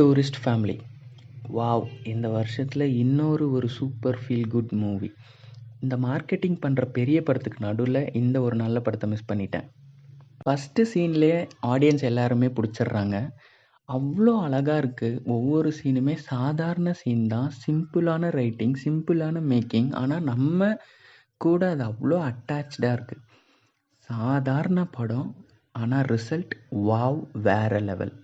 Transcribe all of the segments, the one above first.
Tourist family. Wow! இந்த வருஷத்துல இன்னொரு ஒரு சூப்பர் ஃபீல் குட் மூவி. இந்த மார்க்கெட்டிங் பண்ற பெரிய படத்துக்கு நடுவுல இந்த ஒரு நல்ல படத்த மிஸ் பண்ணிட்டேன். ஃபர்ஸ்ட்டு சீன்லயே ஆடியன்ஸ் எல்லாருமே புடிச்சிடுறாங்க. அவ்ளோ அழகா இருக்கு. ஒவ்வொரு சீனுமே சாதாரண சீன் தான். சிம்பிளான ரைட்டிங், சிம்பிளான மேக்கிங். ஆனா நம்ம கூட அது அவ்ளோ அட்டாச்டா இருக்கு. சாதாரண படம். ஆனா ரிசல்ட் வாவ்! வேற லெவல்.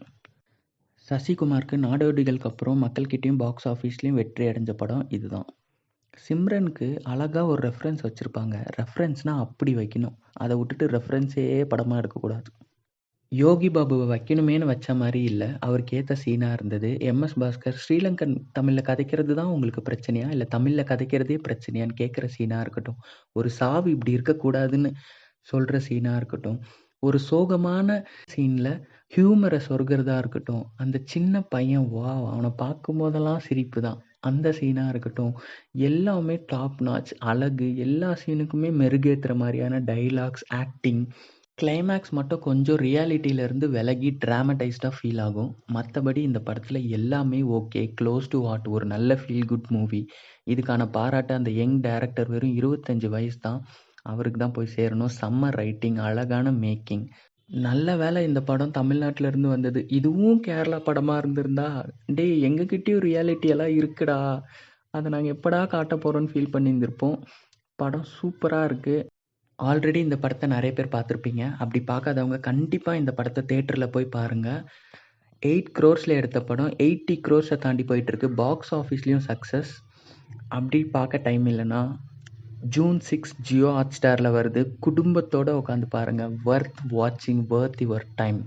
சசிகுமாருக்கு நாடோடிகளுக்கு அப்புறம் மக்கள்கிட்டயும் பாக்ஸ் ஆஃபீஸ்லயும் வெற்றி அடைஞ்ச படம் இதுதான். சிம்ரனுக்கு அழகா ஒரு ரெஃபரன்ஸ் வச்சிருப்பாங்க. ரெஃபரன்ஸ்னா அப்படி வைக்கணும். அதை விட்டுட்டு ரெஃபரன்ஸே படமா எடுக்கக்கூடாது. யோகி பாபுவை வைக்கணுமேனு வச்ச மாதிரி இல்லை, அவருக்கு ஏற்ற சீனாக இருந்தது. எம்எஸ் பாஸ்கர் ஸ்ரீலங்கன் தமிழில் கதைக்கிறது தான் உங்களுக்கு பிரச்சனையா, இல்லை தமிழில் கதைக்கிறதே பிரச்சனையான்னு கேட்குற சீனாக இருக்கட்டும், ஒரு சாவு இப்படி இருக்கக்கூடாதுன்னு சொல்கிற சீனாக இருக்கட்டும், ஒரு சோகமான சீனில் ஹியூமரை சொருகிறதா இருக்கட்டும், அந்த சின்ன பையன் அவனை பார்க்கும் போதெல்லாம் சிரிப்பு தான், அந்த சீனாக இருக்கட்டும், எல்லாமே டாப் நாச். அழகு, எல்லா சீனுக்குமே மெருகேற்றுற மாதிரியான டைலாக்ஸ், ஆக்டிங். கிளைமேக்ஸ் மட்டும் கொஞ்சம் ரியாலிட்டியிலேருந்து விலகி ட்ராமடைஸ்டாக ஃபீல் ஆகும். மற்றபடி இந்த படத்தில் எல்லாமே ஓகே. க்ளோஸ் டு ஹார்ட், ஒரு நல்ல ஃபீல் குட் மூவி. இதுக்கான பாராட்டு அந்த யங் டைரக்டர், வெறும் 25 வயசு தான், அவருக்கு தான் போய் சேரணும். செம்ம ரைட்டிங், அழகான மேக்கிங். நல்ல வேளை இந்த படம் தமிழ்நாட்டுல இருந்து வந்தது. இதுவும் கேரளா படமா இருந்திருந்தா, டேய் எங்ககிட்டயும் ரியாலிட்டி எல்லாம் இருக்குடா, அதை நாங்கள் எப்படா காட்ட போகிறோன்னு ஃபீல் பண்ணியிருந்திருப்போம். படம் சூப்பராக இருக்குது. ஆல்ரெடி இந்த படத்தை நிறைய பேர் பார்த்துருப்பீங்க. அப்படி பார்க்காதவங்க கண்டிப்பாக இந்த படத்தை தேட்டரில் போய் பாருங்கள். 8 crores எடுத்த படம் 80 crores தாண்டி போயிட்டுருக்கு. பாக்ஸ் ஆஃபீஸ்லேயும் சக்ஸஸ். அப்படி பார்க்க டைம் இல்லைன்னா ஜூன் 6 ஜியோ ஹாட்ஸ்டாரில் வருது. குடும்பத்தோடு உட்காந்து பாருங்கள். வர்த் வாட்சிங், வர்த் யுவர் டைம்.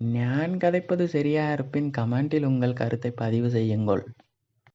நான் கதைப்பது சரியா இருப்பின் கமெண்டில் உங்கள் கருத்தை பதிவு செய்யுங்கள்.